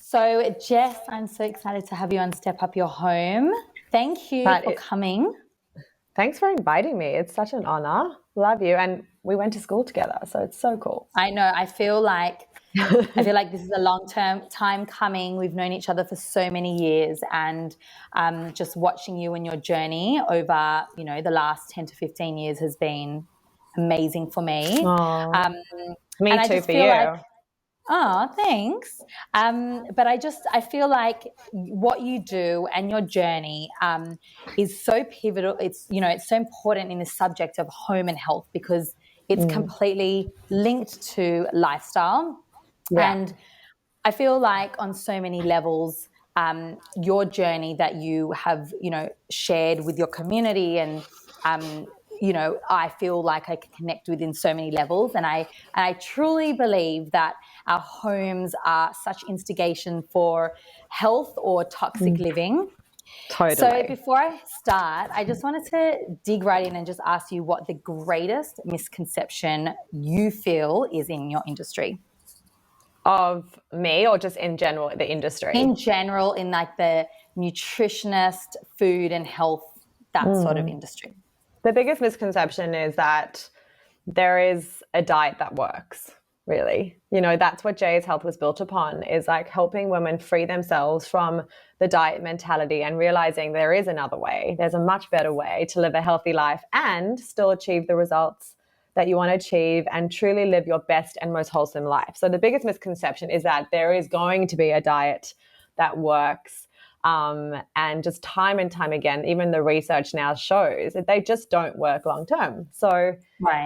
So, Jess, I'm so excited to have you on Step Up Your Home. Thank you for coming. Thanks for inviting me. It's such an honor. Love you. And we went to school together, so it's so cool. I know. I feel like this is a long-term time coming. We've known each other for so many years, and just watching you and your journey over, the last 10 to 15 years has been amazing for me. Me too for you. Oh, thanks. But I feel like what you do and your journey is so pivotal. It's so important in the subject of home and health because it's completely linked to lifestyle. Yeah. And I feel like on so many levels, your journey that you have, shared with your community and I feel like I can connect with in so many levels. And I truly believe that our homes are such instigation for health or toxic living. Totally. So before I start, I just wanted to dig right in and just ask you what the greatest misconception you feel is in your industry. Of me or just in general, the industry? In general, in like the nutritionist, food and health, that sort of industry. The biggest misconception is that there is a diet that works, really. That's what Jay's Health was built upon, is like helping women free themselves from the diet mentality and realizing there is another way. There's a much better way to live a healthy life and still achieve the results that you want to achieve and truly live your best and most wholesome life. So the biggest misconception is that there is going to be a diet that works. And just time and time again, even the research now shows that they just don't work long term. So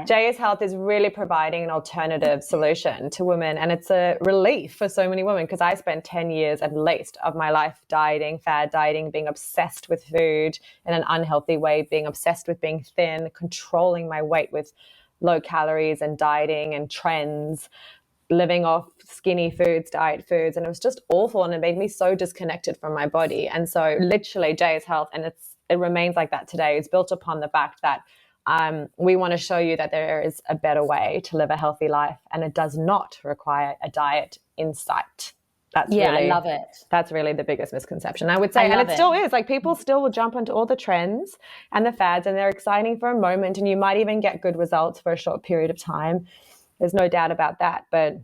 Jay's Health is really providing an alternative solution to women. And it's a relief for so many women because I spent 10 years at least of my life dieting, fad dieting, being obsessed with food in an unhealthy way, being obsessed with being thin, controlling my weight with low calories and dieting and trends, living off skinny foods, diet foods, and it was just awful, and it made me so disconnected from my body. And so literally Jay's Health, and it remains like that today, is built upon the fact that we want to show you that there is a better way to live a healthy life, and it does not require a diet in sight. I love it. That's really the biggest misconception, I would say. And it still is. Like, people still will jump onto all the trends and the fads, and they're exciting for a moment, and you might even get good results for a short period of time. There's no doubt about that, but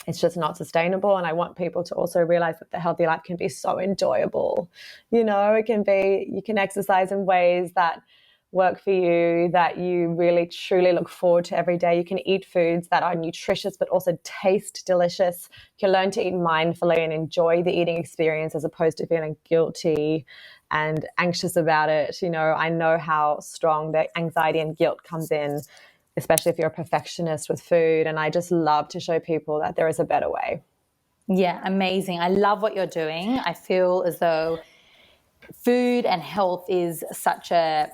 it's just not sustainable. And I want people to also realize that the healthy life can be so enjoyable. It can be, you can exercise in ways that work for you, that you really truly look forward to every day. You can eat foods that are nutritious but also taste delicious. You can learn to eat mindfully and enjoy the eating experience as opposed to feeling guilty and anxious about it. I know how strong the anxiety and guilt comes in, especially if you're a perfectionist with food. And I just love to show people that there is a better way. Yeah, amazing. I love what you're doing. I feel as though food and health is such a,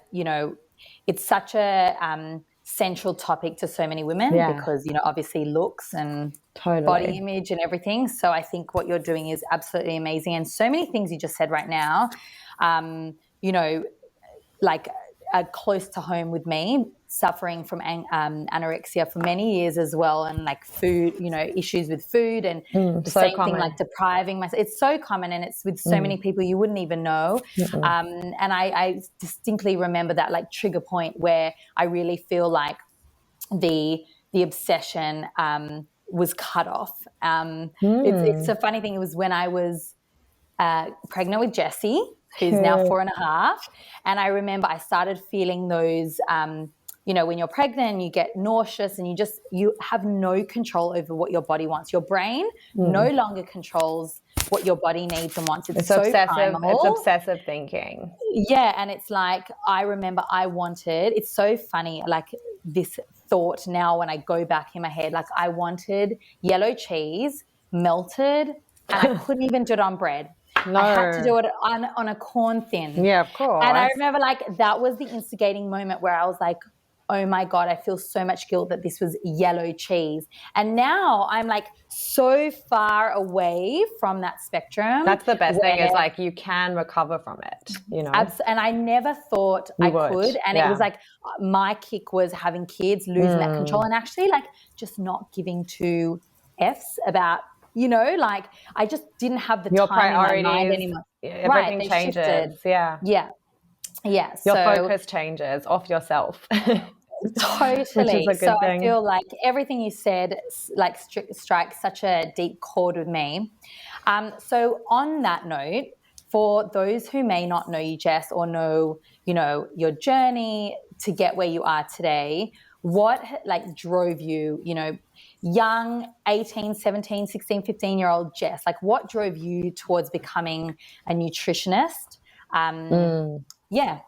it's such a central topic to so many women because, obviously looks and body image and everything. So I think what you're doing is absolutely amazing. And so many things you just said right now, like close to home with me, suffering from anorexia for many years as well, and like food, issues with food and the same thing, like depriving myself. It's so common, and it's with so many people you wouldn't even know. And I distinctly remember that like trigger point where I really feel like the obsession was cut off. It's a funny thing. It was when I was pregnant with Jessie, who's now 4.5. And I remember I started feeling those, when you're pregnant, you get nauseous and you have no control over what your body wants. Your brain no longer controls what your body needs and wants. It's so obsessive. primal. It's obsessive thinking. Yeah. And it's like, I remember it's so funny, like this thought now when I go back in my head, like I wanted yellow cheese melted and I couldn't even do it on bread. No. I had to do it on a corn thin. Yeah, of course. And I remember like that was the instigating moment where I was like, oh my God, I feel so much guilt that this was yellow cheese. And now I'm like so far away from that spectrum. That's the best thing, is like you can recover from it, And I never thought I could. And it was like my kick was having kids, losing that control, and actually like just not giving two F's about you know, like I just didn't have the Your time in my mind priorities, anymore. everything They changes. shifted. Yeah. Yeah. Your So focus changes off yourself. Which is totally. a So good thing. I feel like everything you said like strikes such a deep chord with me. So on that note, for those who may not know you, Jess, or know, you know, your journey to get where you are today, what like drove you, you know, young 18, 17, 16, 15-year-old Jess, like what drove you towards becoming a nutritionist? Yeah.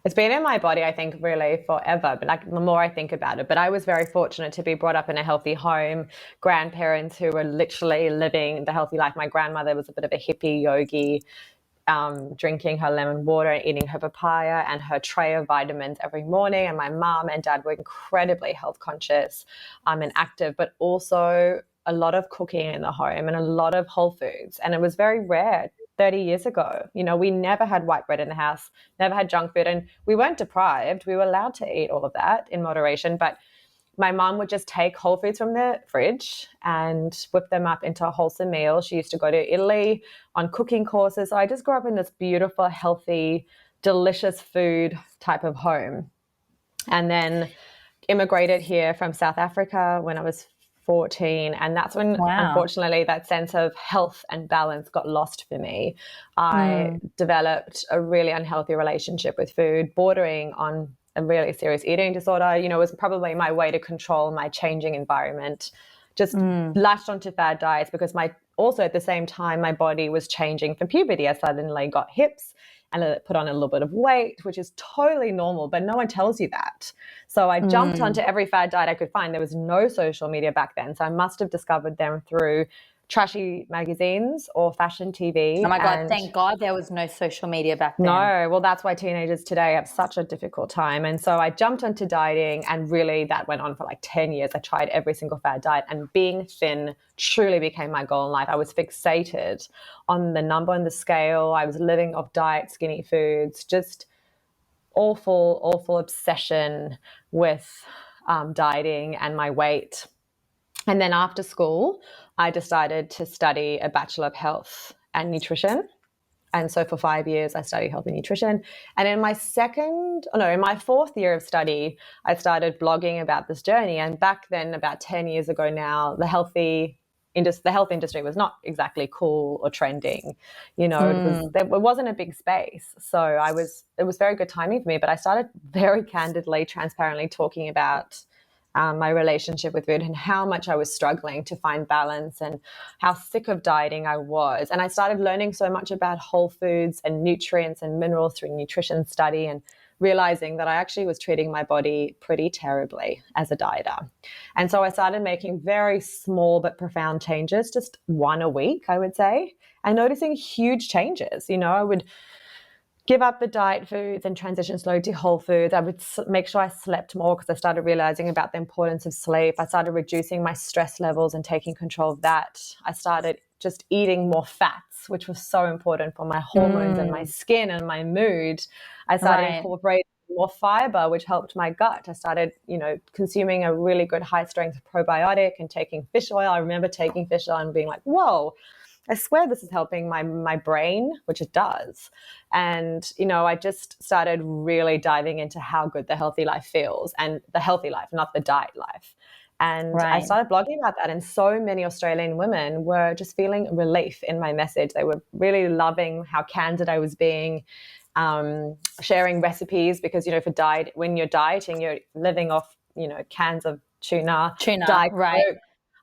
It's been in my body, I think, really forever. But like the more I think about it, but I was very fortunate to be brought up in a healthy home, grandparents who were literally living the healthy life. My grandmother was a bit of a hippie yogi, drinking her lemon water and eating her papaya and her tray of vitamins every morning. And my mom and dad were incredibly health conscious and active, but also a lot of cooking in the home and a lot of whole foods. And it was very rare 30 years ago. You know, we never had white bread in the house, never had junk food, and we weren't deprived. We were allowed to eat all of that in moderation, but my mom would just take whole foods from the fridge and whip them up into a wholesome meal. She used to go to Italy on cooking courses. So I just grew up in this beautiful, healthy, delicious food type of home. And then immigrated here from South Africa when I was 14. And that's when, unfortunately, that sense of health and balance got lost for me. I developed a really unhealthy relationship with food, bordering on a really serious eating disorder. You know, it was probably my way to control my changing environment. Just latched onto fad diets because also at the same time, my body was changing from puberty. I suddenly got hips and I put on a little bit of weight, which is totally normal, but no one tells you that. So I jumped onto every fad diet I could find. There was no social media back then, so I must have discovered them through trashy magazines or fashion TV. Oh my God, thank God there was no social media back then. No, well, that's why teenagers today have such a difficult time. And so I jumped onto dieting, and really that went on for like 10 years. I tried every single fad diet, and being thin truly became my goal in life. I was fixated on the number on the scale. I was living off diet, skinny foods, just awful obsession with dieting and my weight. And then after school, I decided to study a Bachelor of Health and Nutrition. And so for 5 years, I studied health and nutrition. And in my fourth year of study, I started blogging about this journey. And back then, about 10 years ago now, the health industry was not exactly cool or trending. You know, it wasn't a big space. So it was very good timing for me. But I started very candidly, transparently talking about my relationship with food and how much I was struggling to find balance and how sick of dieting I was. And I started learning so much about whole foods and nutrients and minerals through nutrition study, and realizing that I actually was treating my body pretty terribly as a dieter. And so I started making very small but profound changes, just one a week, I would say, and noticing huge changes. You know, I would give up the diet foods and transition slowly to whole foods. I would make sure I slept more because I started realizing about the importance of sleep. I started reducing my stress levels and taking control of that. I started just eating more fats, which was so important for my hormones and my skin and my mood. I started incorporating more fiber, which helped my gut. I started, you know, consuming a really good high strength probiotic and taking fish oil. I remember taking fish oil and being like, whoa, I swear this is helping my brain, which it does. And, you know, I just started really diving into how good the healthy life feels, and the healthy life, not the diet life. And I started blogging about that. And so many Australian women were just feeling relief in my message. They were really loving how candid I was being, sharing recipes, because, you know, when you're dieting, you're living off, you know, cans of tuna, Diet Coke.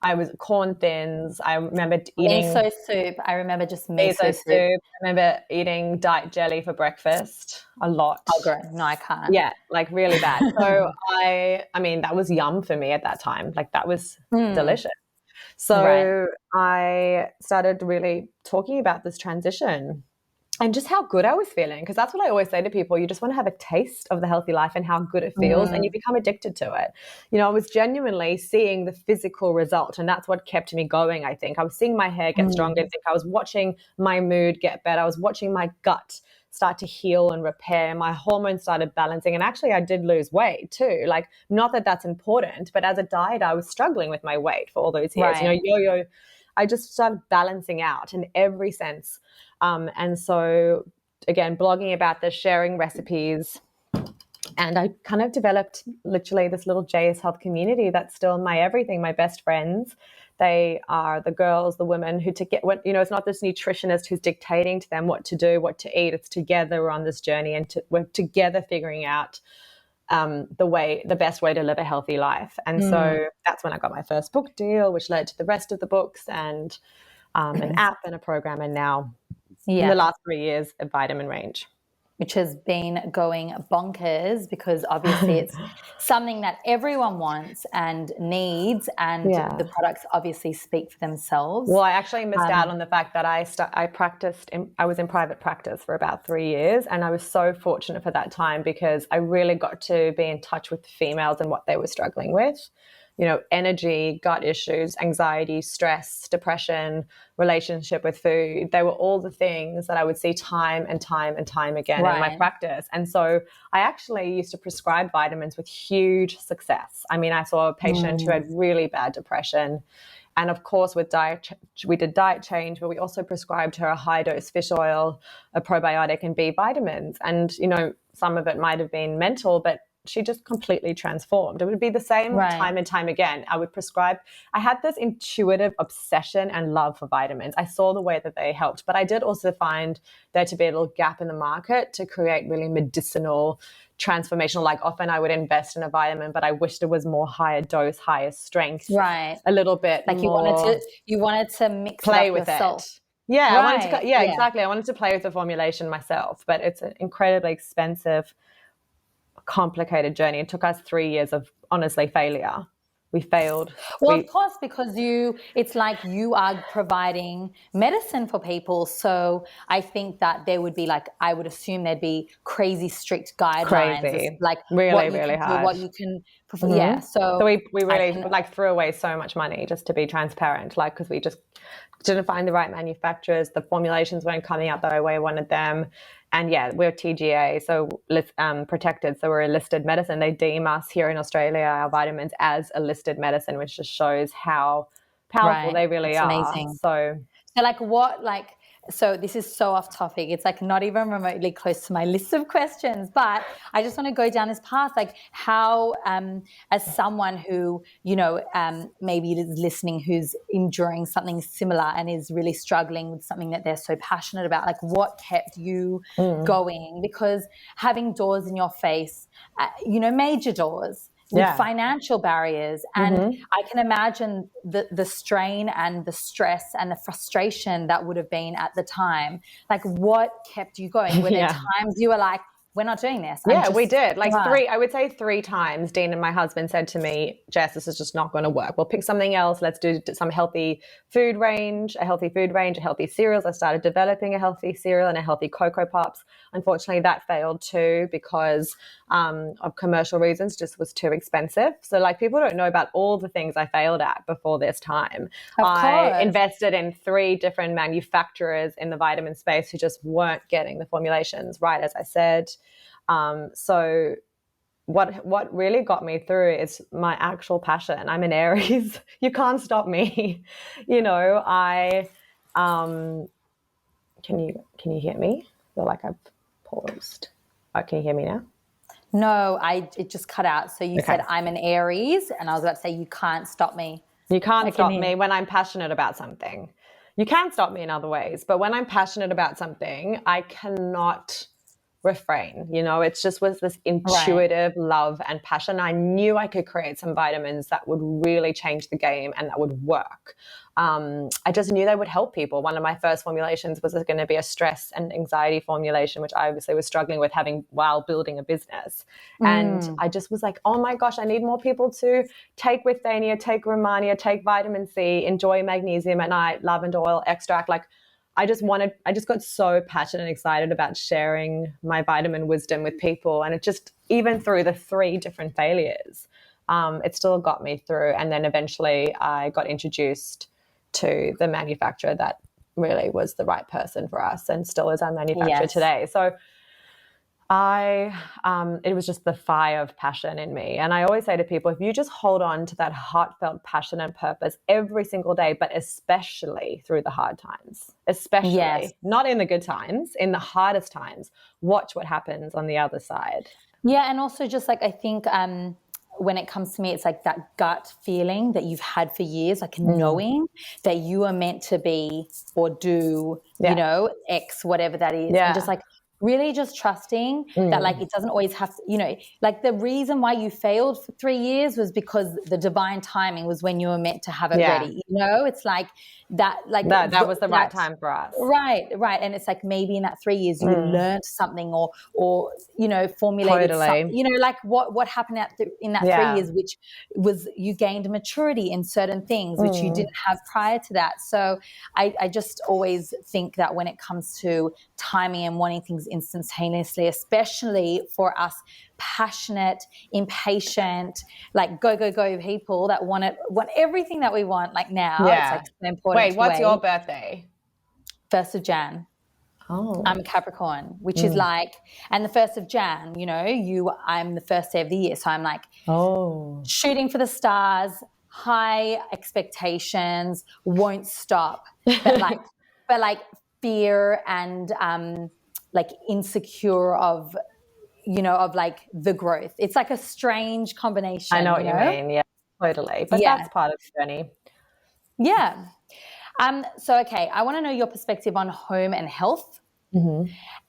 I was corn thins. I remember eating miso soup. I remember just miso soup. I remember eating diet jelly for breakfast a lot. Oh, great. No, I can't. Yeah, like really bad. So I mean, that was yum for me at that time. Like that was delicious. So I started really talking about this transition and just how good I was feeling, because that's what I always say to people. You just want to have a taste of the healthy life and how good it feels, and you become addicted to it. You know, I was genuinely seeing the physical result, and that's what kept me going, I think. I was seeing my hair get stronger. I think I was watching my mood get better. I was watching my gut start to heal and repair. My hormones started balancing, and actually I did lose weight too. Like, not that that's important, but as a diet, I was struggling with my weight for all those years. You know, yo-yo I just started balancing out in every sense. And so, again, blogging about this, sharing recipes. And I kind of developed literally this little JS Health community that's still my everything, my best friends. They are the girls, the women who it's not this nutritionist who's dictating to them what to do, what to eat. It's together we're on this journey, and we're together figuring out the best way to live a healthy life. And so that's when I got my first book deal, which led to the rest of the books and an app and a program. And now in the last 3 years, a vitamin range. Which has been going bonkers because obviously it's something that everyone wants and needs, and the products obviously speak for themselves. Well, I actually missed out on the fact that I was in private practice for about 3 years, and I was so fortunate for that time because I really got to be in touch with females and what they were struggling with. Energy, gut issues, anxiety, stress, depression, relationship with food. They were all the things that I would see time and time and time again in my practice. And so I actually used to prescribe vitamins with huge success. I mean, I saw a patient who had really bad depression. And of course, with diet, we did diet change, but we also prescribed her a high-dose fish oil, a probiotic, and B vitamins. And, some of it might have been mental, but she just completely transformed. It would be the same time and time again. I would prescribe. I had this intuitive obsession and love for vitamins. I saw the way that they helped, but I did also find there to be a little gap in the market to create really medicinal, transformational. Like often I would invest in a vitamin, but I wished it was more higher dose, higher strength, a little bit like more. You wanted to mix play it up with yourself. it. Yeah, I wanted to. Yeah, exactly. I wanted to play with the formulation myself, but it's an incredibly expensive, complicated journey. It took us 3 years of honestly failure. We failed. Well, of course, because it's like you are providing medicine for people. So I think that there would be I would assume there'd be crazy strict guidelines. Like really hard. What you can, yeah. So we really threw away so much money just to be transparent, because we just didn't find the right manufacturers. The formulations weren't coming out the way I wanted them. And we're TGA, so protected. So we're a listed medicine. They deem us here in Australia, our vitamins, as a listed medicine, which just shows how powerful they really are. Amazing. So so this is so off topic. It's not even remotely close to my list of questions, but I just want to go down this path, how, as someone who, maybe is listening, who's enduring something similar and is really struggling with something that they're so passionate about, what kept you going? Because having doors in your face, major doors, with financial barriers. And I can imagine the strain and the stress and the frustration that would have been at the time. What kept you going? Were there times you were like, we're not doing this? We did. I would say 3 times, Dean and my husband said to me, Jess, this is just not going to work. We'll pick something else. Let's do some healthy food range, a healthy cereals. I started developing a healthy cereal and a healthy Cocoa Pops. Unfortunately, that failed too because of commercial reasons, just was too expensive. So people don't know about all the things I failed at before this time. I invested in 3 different manufacturers in the vitamin space who just weren't getting the formulations right, as I said. So what really got me through is my actual passion. I'm an Aries. You can't stop me. I can you hear me? I feel like I've paused. Oh, can you hear me now? No, it just cut out. So you said I'm an Aries, and I was about to say you can't stop me. You can't stop me when I'm passionate about something. You can stop me in other ways, but when I'm passionate about something, I cannot refrain. It just was this intuitive love and passion. I knew I could create some vitamins that would really change the game and that would work. I just knew they would help people. One of my first formulations was going to be a stress and anxiety formulation, which I obviously was struggling with while building a business. And I just was like, oh my gosh, I need more people to take Withania, take Romania, take vitamin C, enjoy magnesium at night, lavender oil extract. I just got so passionate and excited about sharing my vitamin wisdom with people. And it just, even through the 3 different failures, it still got me through. And then eventually I got introduced to the manufacturer that really was the right person for us and still is our manufacturer today. So It was just the fire of passion in me. And I always say to people, if you just hold on to that heartfelt passion and purpose every single day, but especially through the hard times, especially not in the good times, in the hardest times, watch what happens on the other side. Yeah. And also just like, I think, when it comes to me, it's like that gut feeling that you've had for years, like knowing that you are meant to be or do, you know, X, whatever that is. And just like really just trusting that like it doesn't always have to, you know, like the reason why you failed for 3 years was because the divine timing was when you were meant to have it ready. You know, it's like that was the right time for us. Right. And it's like maybe in that 3 years you learned something or you know, formulated something, you know, like what happened in that 3 years, which was you gained maturity in certain things which you didn't have prior to that. So I just always think that when it comes to timing and wanting things instantaneously, especially for us passionate, impatient, like go people that want everything that we want like now. It's like so important. Wait, what's your birthday? 1st of Jan. Oh. I'm a Capricorn, which is like, and the 1st of Jan, you know, I'm the first day of the year. So I'm like shooting for the stars, high expectations, won't stop. But like fear and like insecure of, you know, of like the growth. It's like a strange combination. I know what you mean. Yeah, totally. But that's part of the journey. Yeah. So, okay, I want to know your perspective on home and health.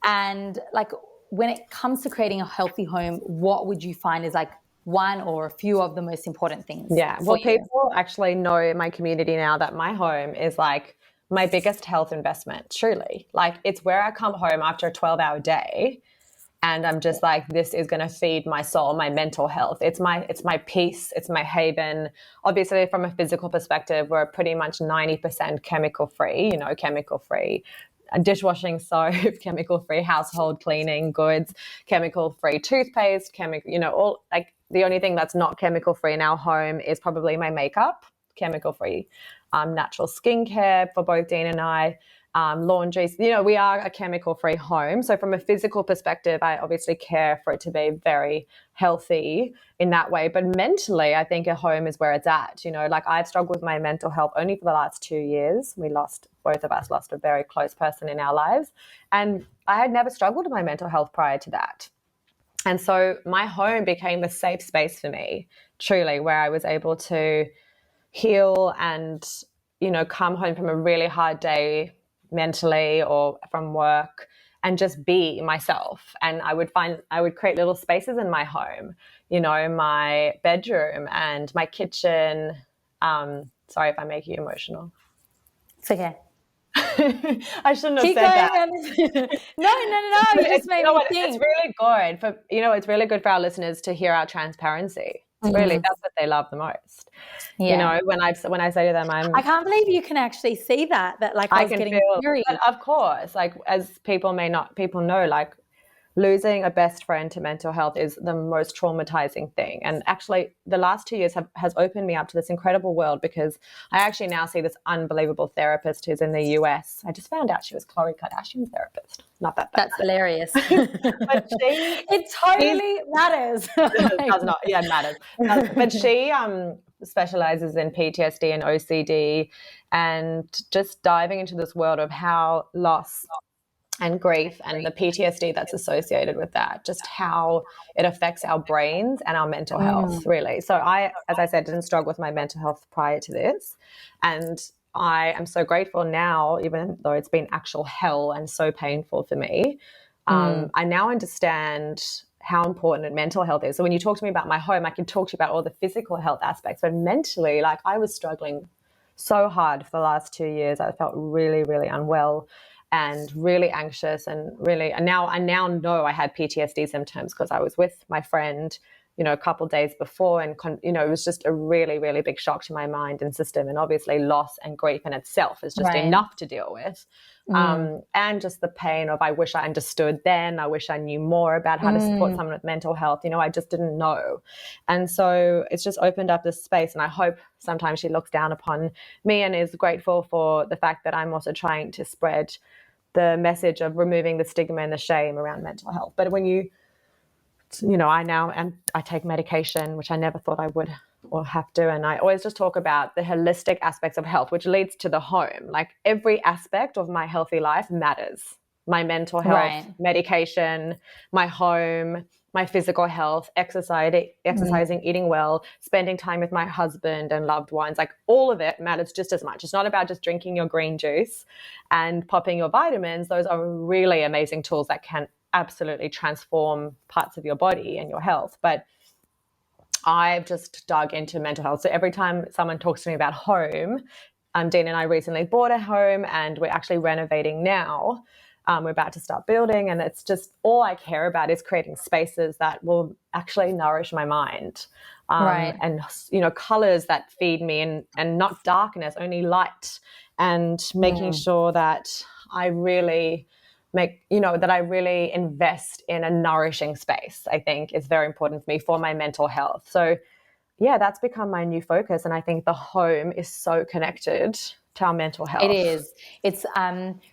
And like when it comes to creating a healthy home, what would you find is like one or a few of the most important things? Yeah. Well, people actually know in my community now that my home is like my biggest health investment, truly. Like it's where I come home after a 12-hour day and I'm just like, this is going to feed my soul, my mental health. It's my peace. It's my haven. Obviously, from a physical perspective, we're pretty much 90% chemical free, you know, chemical free. Dishwashing soap, chemical free household cleaning goods, chemical free toothpaste, chemical, you know, all like the only thing that's not chemical free in our home is probably my makeup, chemical free, natural skincare for both Dean and I. Laundries, you know, we are a chemical-free home. So from a physical perspective, I obviously care for it to be very healthy in that way. But mentally, I think a home is where it's at. You know, like I've struggled with my mental health only for the last 2 years. Both of us lost a very close person in our lives. And I had never struggled with my mental health prior to that. And so my home became a safe space for me, truly, where I was able to heal and, you know, come home from a really hard day mentally or from work and just be myself. And I would create little spaces in my home, you know, my bedroom and my kitchen. Sorry if I make you emotional. It's okay. I shouldn't have said that. No. You just made me think. It's really good it's really good for our listeners to hear our transparency. Really, that's what they love the most. Yeah. You know, when I say to them, I can't believe you can actually see that like I was getting teary. But of course, like as people know, like losing a best friend to mental health is the most traumatizing thing. And actually the last 2 years has opened me up to this incredible world because I actually now see this unbelievable therapist who's in the US. I just found out she was Khloe Kardashian's therapist. Not that bad. That's hilarious. But it totally matters. It does not. Yeah, it matters. But she specializes in PTSD and OCD and just diving into this world of how loss and grief and the PTSD that's associated with that, just how it affects our brains and our mental health, really. So as I said, didn't struggle with my mental health prior to this. And I am so grateful now, even though it's been actual hell and so painful for me, I now understand how important mental health is. So when you talk to me about my home, I can talk to you about all the physical health aspects, but mentally, like I was struggling so hard for the last 2 years. I felt really, really unwell and really anxious and now I know I had PTSD symptoms because I was with my friend, you know, a couple of days before and, you know, it was just a really, really big shock to my mind and system. And obviously loss and grief in itself is just enough to deal with. And just the pain of I wish I understood then. I wish I knew more about how to support someone with mental health. You know, I just didn't know. And so it's just opened up this space. And I hope sometimes she looks down upon me and is grateful for the fact that I'm also trying to spread the message of removing the stigma and the shame around mental health. But when I take medication, which I never thought I would or have to. And I always just talk about the holistic aspects of health, which leads to the home. Like every aspect of my healthy life matters. My mental health, right. Medication, my home, my physical health, exercising, eating well, spending time with my husband and loved ones. Like all of it matters just as much. It's not about just drinking your green juice and popping your vitamins. Those are really amazing tools that can absolutely transform parts of your body and your health. But I've just dug into mental health. So every time someone talks to me about home, Dean and I recently bought a home and we're actually renovating now. We're about to start building, and it's just all I care about is creating spaces that will actually nourish my mind. Right. And, colors that feed me and not darkness, only light, and making sure that I really invest in a nourishing space, I think is very important for me for my mental health. So yeah, that's become my new focus. And I think the home is so connected to our mental health. It is. It's,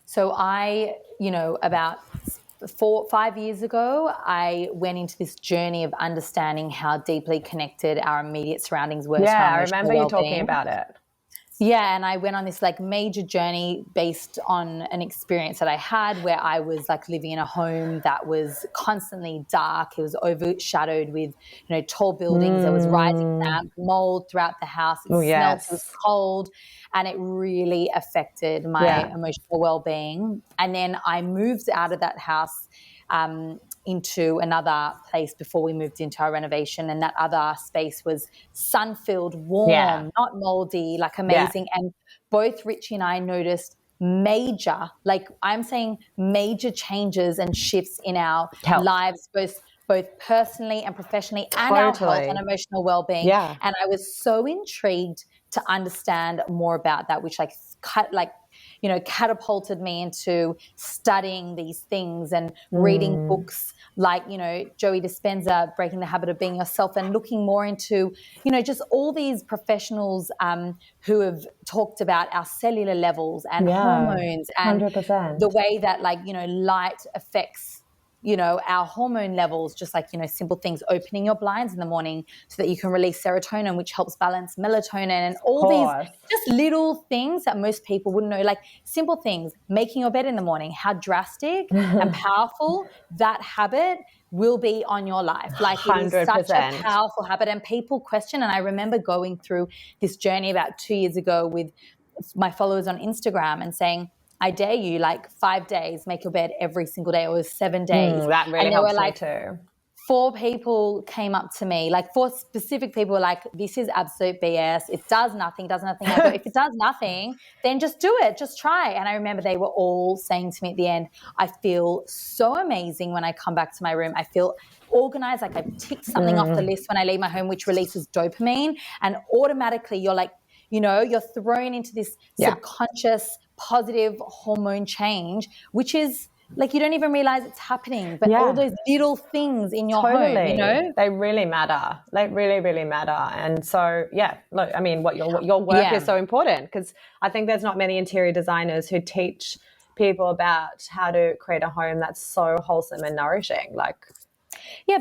so I, about 5 years ago, I went into this journey of understanding how deeply connected our immediate surroundings were. Yeah, I remember you talking about it. Yeah, and I went on this major journey based on an experience that I had where I was living in a home that was constantly dark. It was overshadowed with, tall buildings. There was rising damp, mold throughout the house. It smelled, it was cold, and it really affected my emotional well-being. And then I moved out of that house into another place before we moved into our renovation, and that other space was sun-filled, warm, not moldy, amazing. And both Richie and I noticed major changes and shifts in our lives, both personally and professionally, and our health and emotional well-being. Yeah. And I was so intrigued to understand more about that, which catapulted me into studying these things and reading books like, Joey Dispenza, Breaking the Habit of Being Yourself, and looking more into, just all these professionals who have talked about our cellular levels and hormones and 100%. the way that light affects our hormone levels, just simple things, opening your blinds in the morning so that you can release serotonin, which helps balance melatonin, and all these just little things that most people wouldn't know, simple things, making your bed in the morning, how drastic and powerful that habit will be on your life. It is such a powerful habit, and people question. And I remember going through this journey about 2 years ago with my followers on Instagram and saying, I dare you, 5 days, make your bed every single day, or 7 days. That really helps me too. 4 people came up to me, 4 specific people were like, this is absolute BS. It does nothing. I go, if it does nothing, then just do it. Just try. And I remember they were all saying to me at the end, I feel so amazing when I come back to my room. I feel organized, I've ticked something off the list when I leave my home, which releases dopamine. And automatically you're you're thrown into this subconscious positive hormone change, which is you don't even realize it's happening, but all those little things in your home, they really matter. They really, really matter. And so, look, I mean, what your work is so important, because I think there's not many interior designers who teach people about how to create a home that's so wholesome and nourishing. But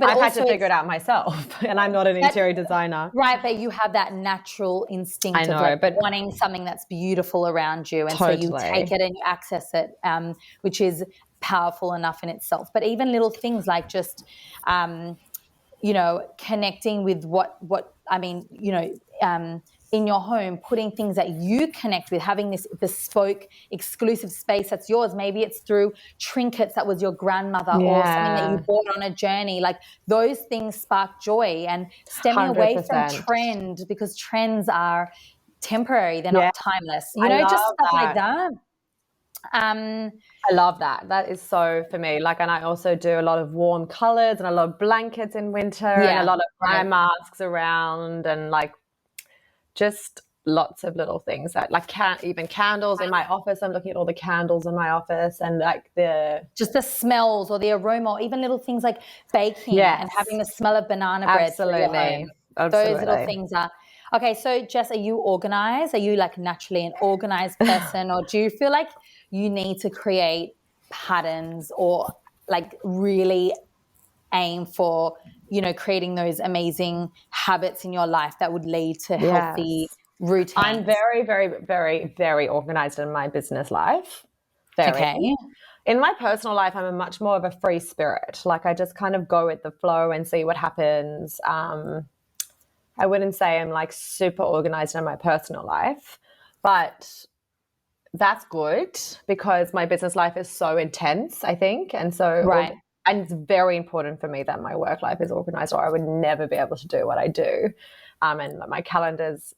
I've had to figure it out myself, and I'm not an interior designer. Right, but you have that natural instinct of wanting something that's beautiful around you, and so you take it and you access it, which is powerful enough in itself. But even little things like just, connecting with what I mean, in your home, putting things that you connect with, having this bespoke, exclusive space that's yours. Maybe it's through trinkets that was your grandmother or something that you bought on a journey. Those things spark joy, and stemming 100%. Away from trend, because trends are temporary. They're not timeless. Just stuff like that. I love that. That is so for me. And I also do a lot of warm colors and a lot of blankets in winter and a lot of eye masks around, and just lots of little things that even candles in my office. I'm looking at all the candles in my office, and just the smells or the aroma, or even little things like baking and having the smell of banana bread. Absolutely. Those little things are. Okay, so Jess, are you organized? Are you naturally an organized person, or do you feel like you need to create patterns or like really aim for, creating those amazing habits in your life that would lead to healthy routines? I'm very, very, very, very organized in my business life. Very. Okay. In my personal life, I'm a much more of a free spirit. Like I just kind of go with the flow and see what happens. I wouldn't say I'm like super organized in my personal life, but that's good because my business life is so intense, I think. And so, right. And it's very important for me that my work life is organized, or I would never be able to do what I do. And my calendar's,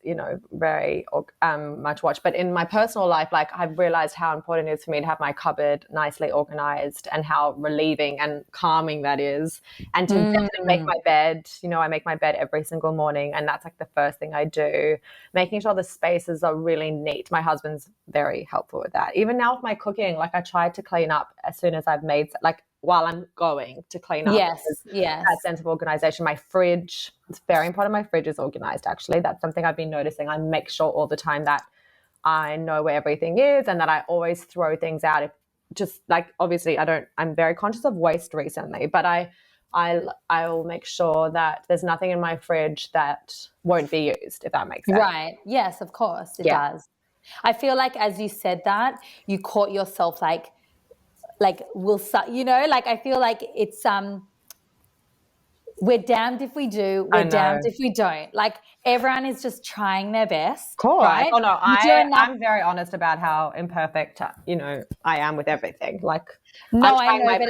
very much watched. But in my personal life, like I've realized how important it is for me to have my cupboard nicely organized and how relieving and calming that is. And to definitely make my bed, I make my bed every single morning. And that's like the first thing I do, making sure the spaces are really neat. My husband's very helpful with that. Even now with my cooking, like I try to clean up as soon as I've made, like while I'm going to clean up. Yes. That sense of organization. My fridge, it's very important. My fridge is organized, actually. That's something I've been noticing. I make sure all the time that I know where everything is and that I always throw things out. If just like, obviously I'm very conscious of waste recently, but I'll make sure that there's nothing in my fridge that won't be used, if that makes sense. Right. Yes, of course it does. I feel like as you said that, you caught yourself like I feel like it's we're damned if we do, we're damned if we don't. Like everyone is just trying their best. Cool. Right? Oh no, I'm very honest about how imperfect, I am with everything. Like no, I know, but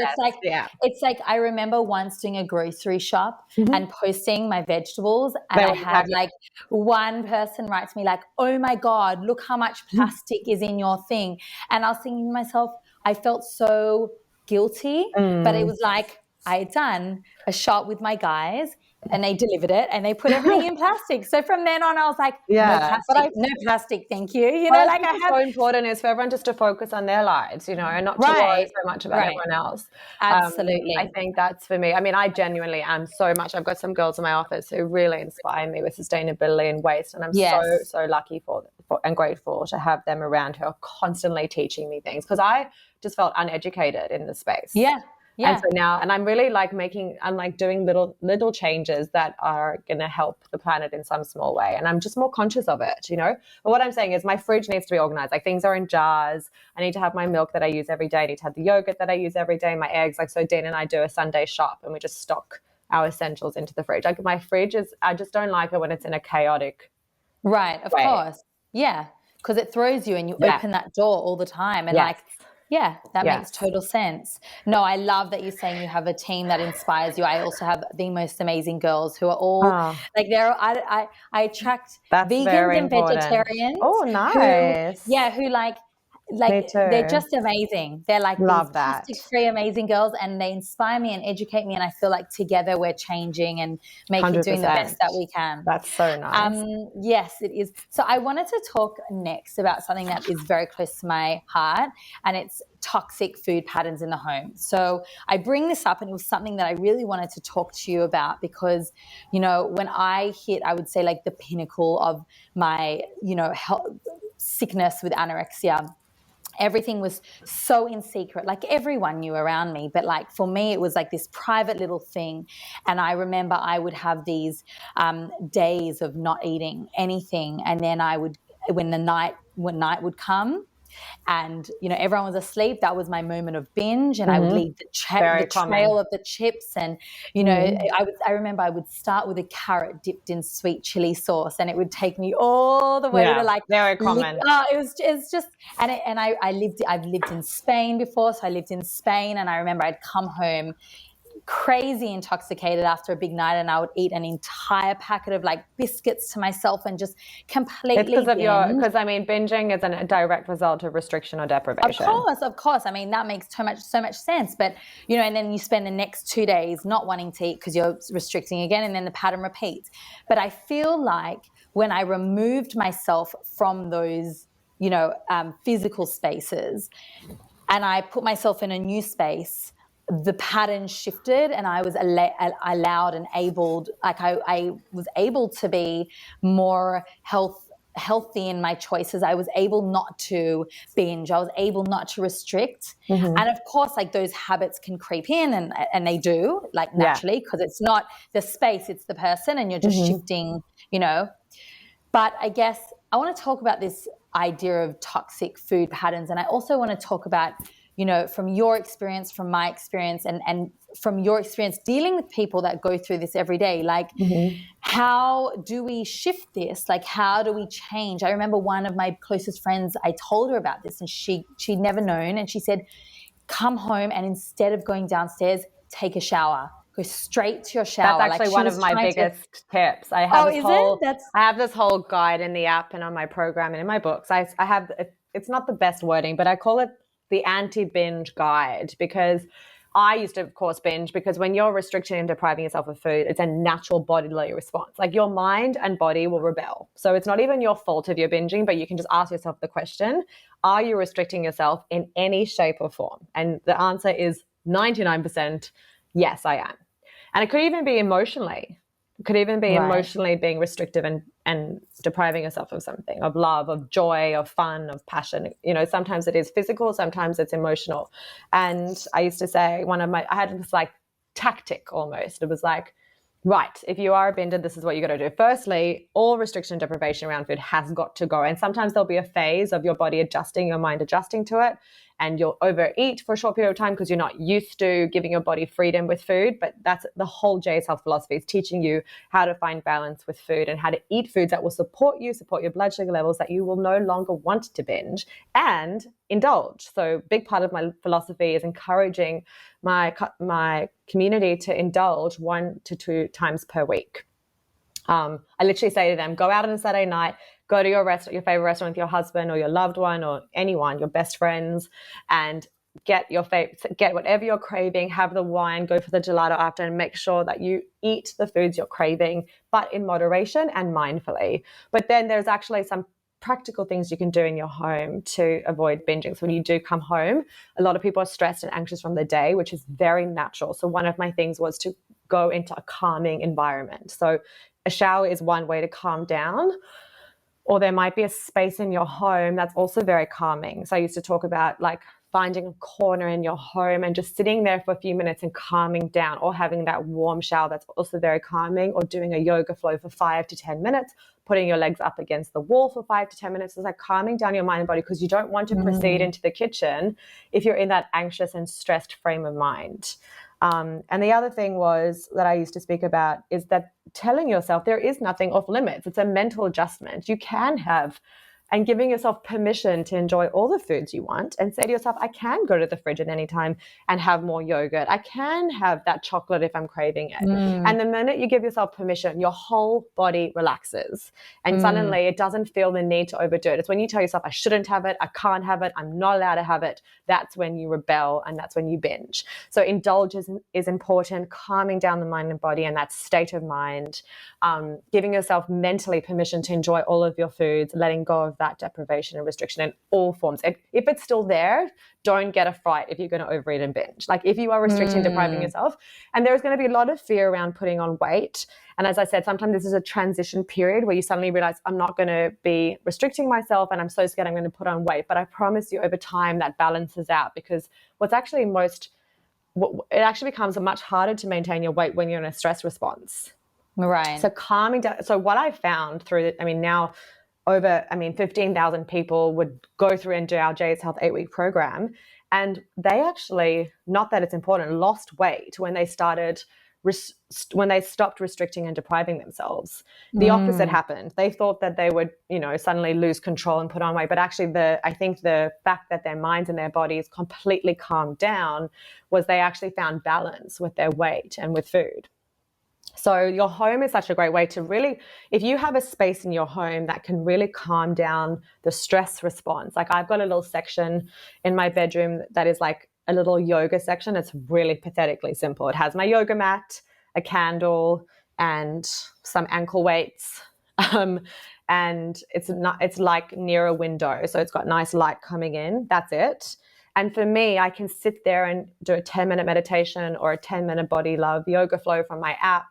it's like I remember once doing a grocery shop and posting my vegetables, and I had like one person write to me like, "Oh my God, look how much plastic is in your thing," and I was thinking to myself, I felt so guilty, but it was like I had done a shot with my guys and they delivered it and they put everything in plastic. So from then on, I was like, no plastic, thank you. What's so important is for everyone just to focus on their lives, and not to worry so much about everyone else. Absolutely. I think that's for me. I mean, I genuinely am so much. I've got some girls in my office who really inspire me with sustainability and waste, and I'm so lucky for and grateful to have them around who are constantly teaching me things, because I just felt uneducated in the space. Yeah. And so now, and I'm really like I'm like doing little changes that are going to help the planet in some small way. And I'm just more conscious of it, But what I'm saying is my fridge needs to be organized. Like things are in jars. I need to have my milk that I use every day. I need to have the yogurt that I use every day, my eggs. Like, so Dean and I do a Sunday shop and we just stock our essentials into the fridge. Like my fridge I just don't like it when it's in a chaotic way. Of course. Yeah. Because it throws you and you open that door all the time. And that makes total sense. No, I love that you're saying you have a team that inspires you. I also have the most amazing girls who are all I attract vegans and vegetarians. Oh, nice. Who they're just amazing. They're like these plastic-free amazing girls, and they inspire me and educate me, and I feel like together we're changing and doing the best that we can. That's so nice. Yes, it is. So I wanted to talk next about something that is very close to my heart, and it's toxic food patterns in the home. So I bring this up, and it was something that I really wanted to talk to you about because, when I hit, I would say like the pinnacle of my, health, sickness with anorexia, everything was so in secret. Like everyone knew around me, but like for me, it was like this private little thing. And I remember I would have these days of not eating anything. And then when night would come and, everyone was asleep, that was my moment of binge, and I would leave the trail of the chips. And, I remember I would start with a carrot dipped in sweet chili sauce, and it would take me all the way to like very common. It's just, I've lived in Spain before. So I lived in Spain, and I remember I'd come home crazy intoxicated after a big night, and I would eat an entire packet of like biscuits to myself and just completely It's because I mean binging is a direct result of restriction or deprivation. Of course. I mean that makes so much sense. But and then you spend the next 2 days not wanting to eat because you're restricting again, and then the pattern repeats. But I feel like when I removed myself from those physical spaces and I put myself in a new space, the pattern shifted, and I was allowed and abled, like I was able to be more health healthy in my choices. I was able not to binge. I was able not to restrict. And of course, like those habits can creep in, and they do, like naturally, because it's not the space, it's the person, and you're just shifting, you know. But I guess I want to talk about this idea of toxic food patterns. And I also want to talk about, you know, from your experience, from my experience, and from your experience dealing with people that go through this every day, like how do we shift this? Like, how do we change? I remember one of my closest friends, I told her about this, and she'd never known. And she said, come home and instead of going downstairs, take a shower. Go straight to your shower. That's actually one of my biggest tips. I have this whole guide in the app and on my program and in my books. I have, it's not the best wording, but I call it the Anti-Binge guide, because I used to, of course, binge, because when you're restricting and depriving yourself of food, it's a natural bodily response. Like your mind and body will rebel. So it's not even your fault if you're binging, but you can just ask yourself the question, are you restricting yourself in any shape or form? And the answer is 99% yes, I am. And it could even be emotionally. It could even be emotionally being restrictive and depriving yourself of something, of love, of joy, of fun, of passion. You know, sometimes it is physical, sometimes it's emotional. And I used to say I had this like tactic almost. It was like, right, if you are a binger, this is what you got to do. Firstly, all restriction and deprivation around food has got to go. And sometimes there'll be a phase of your body adjusting, your mind adjusting to it. And you'll overeat for a short period of time because you're not used to giving your body freedom with food. But that's the whole J's health philosophy, is teaching you how to find balance with food and how to eat foods that will support your blood sugar levels, that you will no longer want to binge and indulge. So a big part of my philosophy is encouraging my community to indulge 1 to 2 times per week. I literally say to them, go out on a Saturday night, go to your favorite restaurant with your husband or your loved one or anyone, your best friends, and get whatever you're craving, have the wine, go for the gelato after, and make sure that you eat the foods you're craving, but in moderation and mindfully. But then there's actually some practical things you can do in your home to avoid binging. So when you do come home, a lot of people are stressed and anxious from the day, which is very natural. So one of my things was to go into a calming environment. So a shower is one way to calm down, or there might be a space in your home that's also very calming. So I used to talk about like finding a corner in your home and just sitting there for a few minutes and calming down, or having that warm shower that's also very calming, or doing a yoga flow for 5 to 10 minutes, putting your legs up against the wall for 5 to 10 minutes. It's like calming down your mind and body, because you don't want to proceed into the kitchen if you're in that anxious and stressed frame of mind. And the other thing was that I used to speak about is that telling yourself there is nothing off limits. It's a mental adjustment. You can have, and giving yourself permission to enjoy all the foods you want, and say to yourself, I can go to the fridge at any time and have more yogurt. I can have that chocolate if I'm craving it. And the minute you give yourself permission, your whole body relaxes. And suddenly it doesn't feel the need to overdo it. It's when you tell yourself, I shouldn't have it, I can't have it, I'm not allowed to have it. That's when you rebel, and that's when you binge. So indulgence is important, calming down the mind and body and that state of mind, giving yourself mentally permission to enjoy all of your foods, letting go of that deprivation and restriction in all forms. And if it's still there, don't get a fright if you're going to overeat and binge. Like if you are restricting, depriving yourself, and there's going to be a lot of fear around putting on weight. And as I said, sometimes this is a transition period where you suddenly realize, I'm not going to be restricting myself and I'm so scared I'm going to put on weight. But I promise you, over time that balances out, because it actually becomes much harder to maintain your weight when you're in a stress response. Right. So calming down. So what I found now over 15,000 people would go through and do our J's Health 8-week program. And they actually, not that it's important, lost weight when they stopped restricting and depriving themselves. The opposite happened. They thought that they would, suddenly lose control and put on weight. But actually I think the fact that their minds and their bodies completely calmed down was they actually found balance with their weight and with food. So your home is such a great way to really, if you have a space in your home that can really calm down the stress response. Like I've got a little section in my bedroom that is like a little yoga section. It's really pathetically simple. It has my yoga mat, a candle, and some ankle weights. And it's like near a window. So it's got nice light coming in. That's it. And for me, I can sit there and do a 10-minute meditation or a 10-minute body love yoga flow from my app,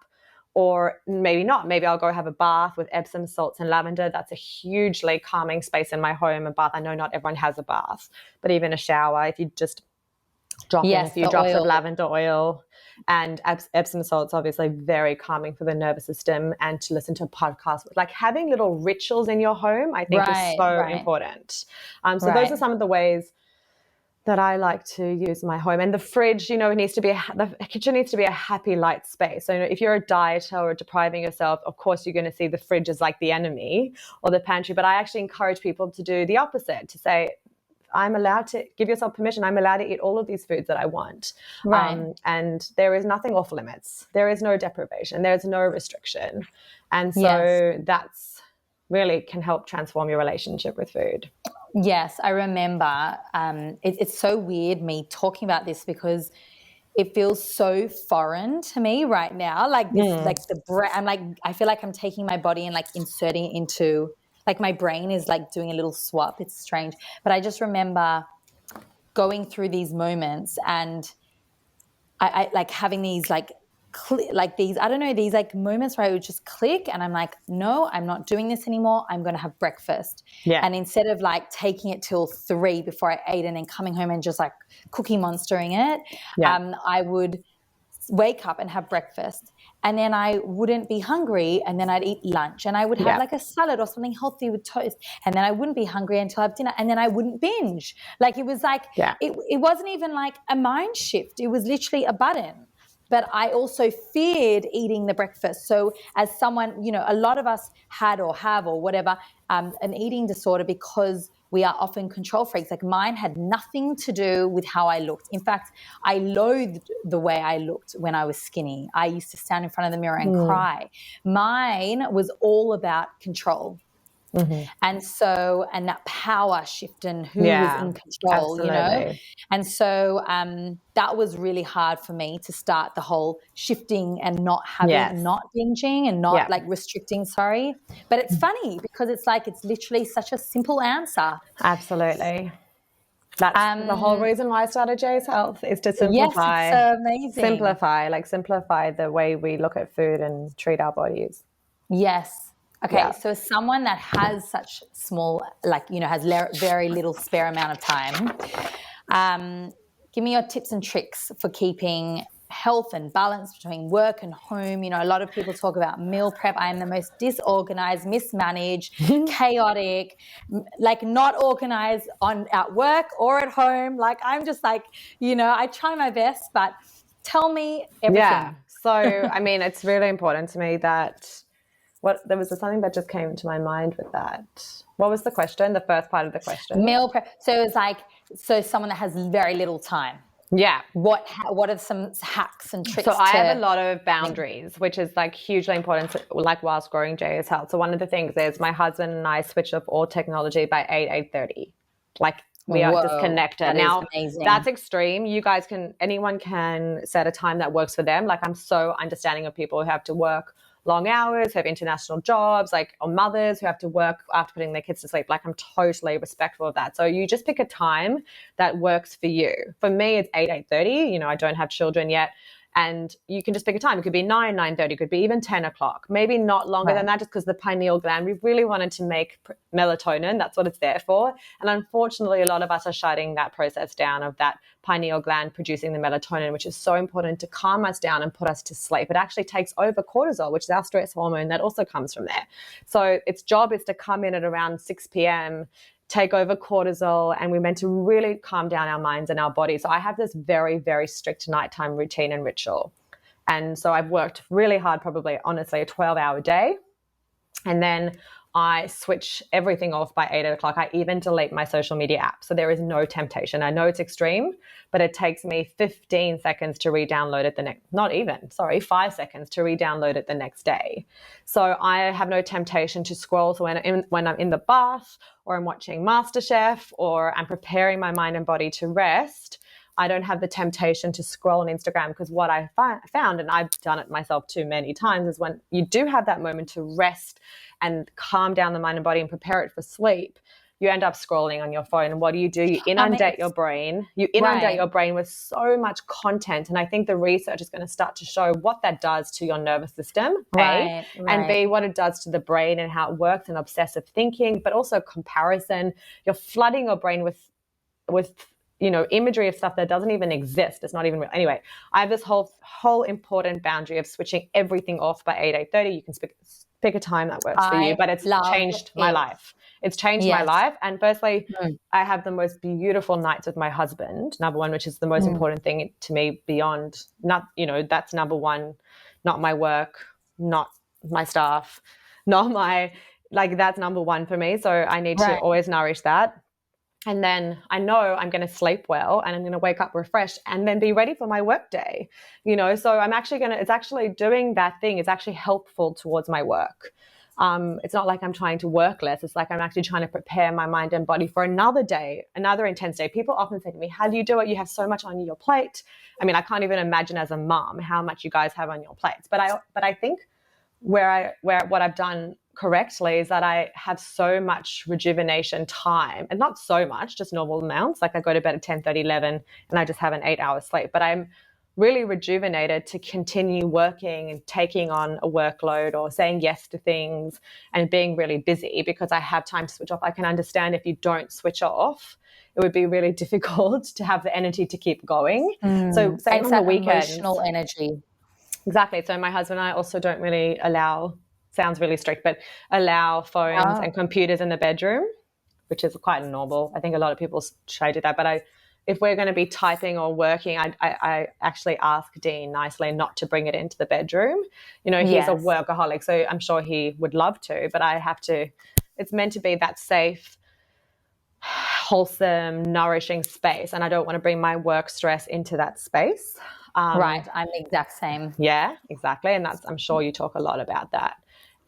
or maybe not. Maybe I'll go have a bath with Epsom salts and lavender. That's a hugely calming space in my home. A bath, I know not everyone has a bath, but even a shower, if you just drop in a few drops of lavender oil and Epsom salts, obviously very calming for the nervous system, and to listen to a podcast. Like having little rituals in your home, I think is so important. So those are some of the ways that I like to use my home. And the fridge, you know, the kitchen needs to be a happy, light space. So, you know, if you're a dieter or depriving yourself, of course, you're going to see the fridge as like the enemy or the pantry. But I actually encourage people to do the opposite, to say, I'm allowed to give yourself permission. I'm allowed to eat all of these foods that I want. And there is nothing off limits. There is no deprivation. There's no restriction. And so that's really can help transform your relationship with food. Yes, I remember. It's so weird me talking about this because it feels so foreign to me right now. Like this, like I'm like, I feel like I'm taking my body and like inserting it into, like my brain is like doing a little swap. It's strange. But I just remember going through these moments and I like having these these, I don't know, these like moments where I would just click and I'm like, no, I'm not doing this anymore. I'm going to have breakfast. Yeah. And instead of like taking it till 3 before I ate and then coming home and just like Cookie Monstering it, I would wake up and have breakfast, and then I wouldn't be hungry, and then I'd eat lunch, and I would have like a salad or something healthy with toast, and then I wouldn't be hungry until I have dinner, and then I wouldn't binge. Like it was like it wasn't even like a mind shift. It was literally a button. But I also feared eating the breakfast. So as someone, you know, a lot of us had or have or whatever, an eating disorder because we are often control freaks. Like mine had nothing to do with how I looked. In fact, I loathed the way I looked when I was skinny. I used to stand in front of the mirror and cry. Mine was all about control. And so, and that power shift and who was in control, you know? And so that was really hard for me to start the whole shifting and not having, not binging and not like restricting, But it's funny because it's like, it's literally such a simple answer. Absolutely. That's the whole reason why I started J's Health, is to simplify. Yes, it's amazing. Simplify the way we look at food and treat our bodies. Yes. Okay, so someone that has such small, like, you know, has very little spare amount of time, give me your tips and tricks for keeping health and balance between work and home. You know, a lot of people talk about meal prep. I am the most disorganized, mismanaged, chaotic, like not organized at work or at home. Like I'm just like, you know, I try my best, but tell me everything. Yeah, so, I mean, it's really important to me that there was something that just came to my mind with that. What was the question? The first part of the question? Meal prep. So it's like, someone that has very little time. Yeah. What are some hacks and tricks? So I have a lot of boundaries, which is like hugely important, like whilst growing J's Health. So one of the things is my husband and I switched off all technology by 8:30. Like we are disconnected. Now that's extreme. Anyone can set a time that works for them. Like I'm so understanding of people who have to work long hours, who have international jobs, like, or mothers who have to work after putting their kids to sleep. Like I'm totally respectful of that. So you just pick a time that works for you. For me, it's 8:30. You know, I don't have children yet. And you can just pick a time. It could be 9:30, it could be even 10 o'clock, maybe not longer than that, just because the pineal gland, we really wanted to make melatonin. That's what it's there for. And unfortunately, a lot of us are shutting that process down of that pineal gland producing the melatonin, which is so important to calm us down and put us to sleep. It actually takes over cortisol, which is our stress hormone that also comes from there. So its job is to come in at around 6 p.m., take over cortisol, and we're meant to really calm down our minds and our bodies. So I have this very, very strict nighttime routine and ritual. And so I've worked really hard, probably, honestly, a 12-hour day. And then I switch everything off by 8 o'clock. I even delete my social media app. So there is no temptation. I know it's extreme, but it takes me 15 seconds to re-download it 5 seconds to re-download it the next day. So I have no temptation to scroll. So when I'm in the bath, or I'm watching MasterChef, or I'm preparing my mind and body to rest, I don't have the temptation to scroll on Instagram, because what I found, and I've done it myself too many times, is when you do have that moment to rest and calm down the mind and body and prepare it for sleep, you end up scrolling on your phone. And what do? You inundate your brain. You inundate your brain with so much content. And I think the research is going to start to show what that does to your nervous system, A, and B, what it does to the brain and how it works, and obsessive thinking, but also comparison. You're flooding your brain with imagery of stuff that doesn't even exist. It's not even real. Anyway, I have this whole important boundary of switching everything off by 8:30. You can pick a time that works for you, but it's changed my life. It's changed my life. And firstly, I have the most beautiful nights with my husband, number one, which is the most important thing to me beyond, that's number one, not my work, not my staff, that's number one for me. So I need to always nourish that. And then I know I'm going to sleep well and I'm going to wake up refreshed and then be ready for my work day, so it's actually doing that thing. It's actually helpful towards my work. It's not like I'm trying to work less. It's like I'm actually trying to prepare my mind and body for another day, another intense day. People often say to me, how do you do it? You have so much on your plate. I mean, I can't even imagine as a mom how much you guys have on your plates. But I think where what I've done correctly is that I have so much rejuvenation time, and not so much, just normal amounts. Like I go to bed at 10:30, 11, and I just have an 8-hour sleep. But I'm really rejuvenated to continue working and taking on a workload or saying yes to things and being really busy because I have time to switch off. I can understand if you don't switch off, it would be really difficult to have the energy to keep going. So same on the weekends. Emotional energy. Exactly. So my husband and I also don't really allow, sounds really strict, but allow phones and computers in the bedroom, which is quite normal. I think a lot of people try to do that. But if we're going to be typing or working, I actually ask Dean nicely not to bring it into the bedroom. He's a workaholic, so I'm sure he would love to, but I have to. It's meant to be that safe, wholesome, nourishing space, and I don't want to bring my work stress into that space. Right, I'm the exact same. Yeah, exactly, and I'm sure you talk a lot about that.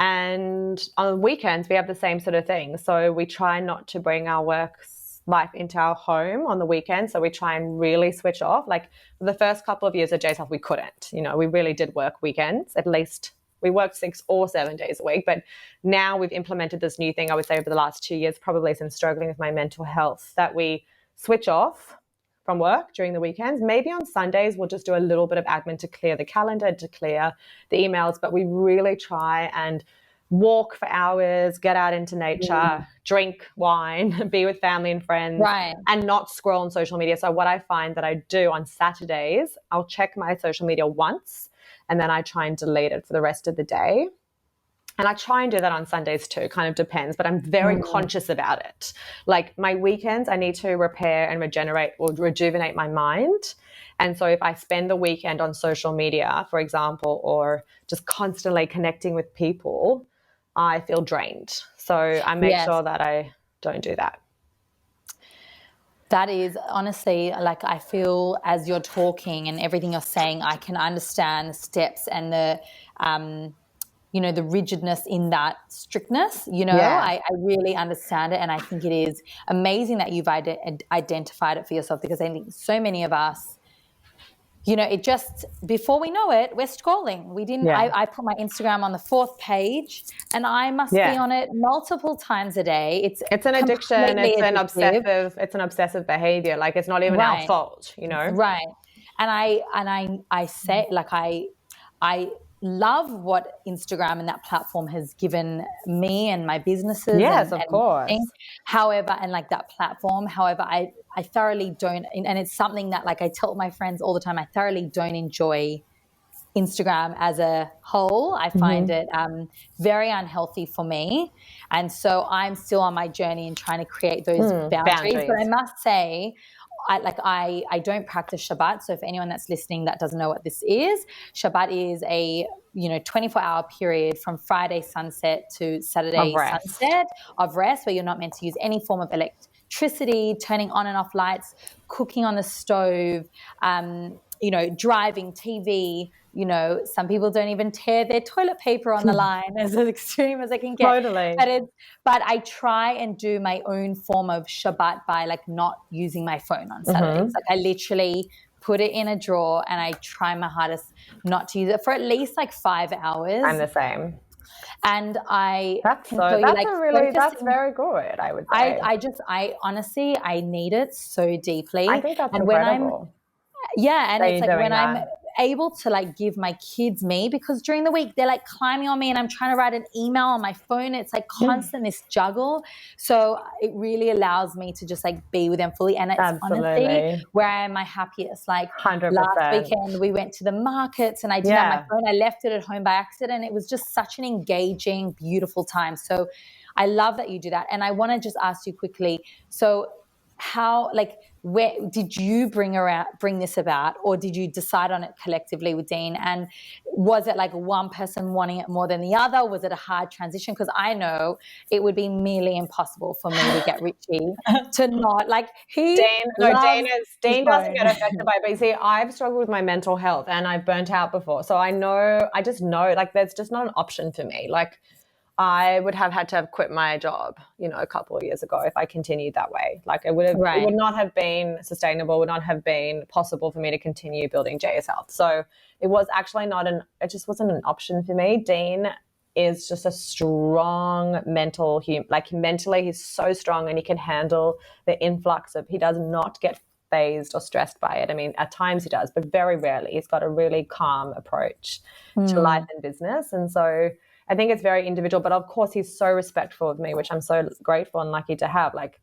And on weekends, we have the same sort of thing. So we try not to bring our work life into our home on the weekend. So we try and really switch off. Like for the first couple of years at Jess, we couldn't. We really did work weekends. At least we worked 6 or 7 days a week. But now we've implemented this new thing, I would say, over the last 2 years, probably since struggling with my mental health, that we switch off from work during the weekends. Maybe on Sundays, we'll just do a little bit of admin to clear the calendar, to clear the emails. But we really try and walk for hours, get out into nature, drink wine, be with family and friends, and not scroll on social media. So what I find that I do on Saturdays, I'll check my social media once and then I try and delete it for the rest of the day. And I try and do that on Sundays too, kind of depends, but I'm very conscious about it. Like my weekends, I need to repair and regenerate or rejuvenate my mind. And so if I spend the weekend on social media, for example, or just constantly connecting with people, I feel drained. So I make sure that I don't do that. That is honestly, like, I feel as you're talking and everything you're saying, I can understand the steps and the, the rigidness in that strictness, I really understand it. And I think it is amazing that you've identified it for yourself, because I think so many of us, it just, before we know it, we're scrolling. We didn't, I put my Instagram on the 4th page and I must be on it multiple times a day. It's an addiction. It's an obsessive behavior. Like it's not even our fault, Right. And I say, like, I love what Instagram and that platform has given me and my businesses. Yes, of course. However, and like that platform, however, I thoroughly don't, and it's something that, like, I tell my friends all the time, I thoroughly don't enjoy Instagram as a whole. I find it very unhealthy for me. And so I'm still on my journey and trying to create those boundaries. But I must say, I don't practice Shabbat. So for anyone that's listening that doesn't know what this is, Shabbat is a 24-hour period from Friday sunset to Saturday sunset of rest, where you're not meant to use any form of electricity, turning on and off lights, cooking on the stove, driving, TV. Some people don't even tear their toilet paper on the line, as extreme as I can get. Totally. But I try and do my own form of Shabbat by, like, not using my phone on Saturdays. Like, I literally put it in a drawer and I try my hardest not to use it for at least like 5 hours. I'm the same. And I that's can tell you, like, that's very good, I would say. I honestly, I need it so deeply. I think that's and incredible. And it's like when I'm that. able to like give my kids me, because during the week they're like climbing on me and I'm trying to write an email on my phone. It's like constant this juggle. So it really allows me to just like be with them fully. And it's honestly where I'm my happiest. Like 100%. last weekend we went to the markets and I didn't have my phone. I left it at home by accident. It was just such an engaging, beautiful time. So I love that you do that. And I want to just ask you quickly, so how, like, where did you bring this about, or did you decide on it collectively with Dean? And was it like one person wanting it more than the other? Was it a hard transition? Because I know it would be nearly impossible for me to get Richie to not like Dean doesn't get affected by it. But you see, I've struggled with my mental health and I've burnt out before. So I just know like there's just not an option for me. Like I would have had to have quit my job, a couple of years ago if I continued that way. Like it would not have been sustainable, would not have been possible for me to continue building JS Health. So it was actually it just wasn't an option for me. Dean is just a strong mentally he's so strong and he can handle the influx he does not get phased or stressed by it. I mean, at times he does, but very rarely. He's got a really calm approach to life and business. And so I think it's very individual, but of course he's so respectful of me, which I'm so grateful and lucky to have, like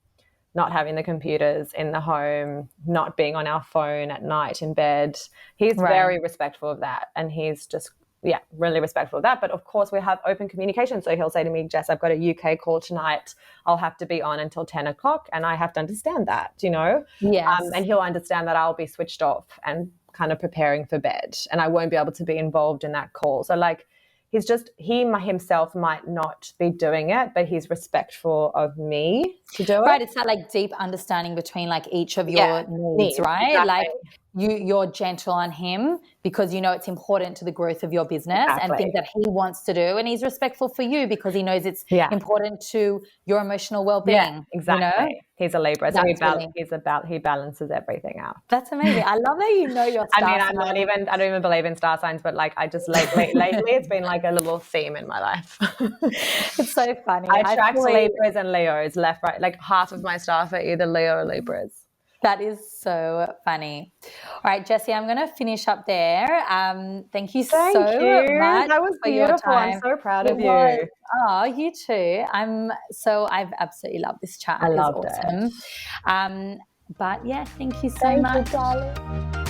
not having the computers in the home, not being on our phone at night in bed. He's very respectful of that. And he's just, really respectful of that. But of course we have open communication. So he'll say to me, Jess, I've got a UK call tonight. I'll have to be on until 10 o'clock. And I have to understand that, Yes. And he'll understand that I'll be switched off and kind of preparing for bed and I won't be able to be involved in that call. So like, he himself might not be doing it, but he's respectful of me to do it. Right. It's that like deep understanding between like each of your needs, right? Exactly. Like you're gentle on him because it's important to the growth of your business and things that he wants to do. And he's respectful for you because he knows it's important to your emotional well-being. Yeah, exactly. He's a Libra, so he balances everything out. That's amazing. I love that you know your star sign. I don't even believe in star signs, but like I just lately it's been like a little theme in my life. It's so funny. I attract Libras and Leos left, right. Like half of my staff are either Leo or Libras. That is so funny. All right, Jessie, I'm going to finish up there. Thank you so much. That was beautiful. I'm so proud of you. Oh, you too. I've absolutely loved this chat. I loved it. But yeah, thank you so much. Thank you, darling.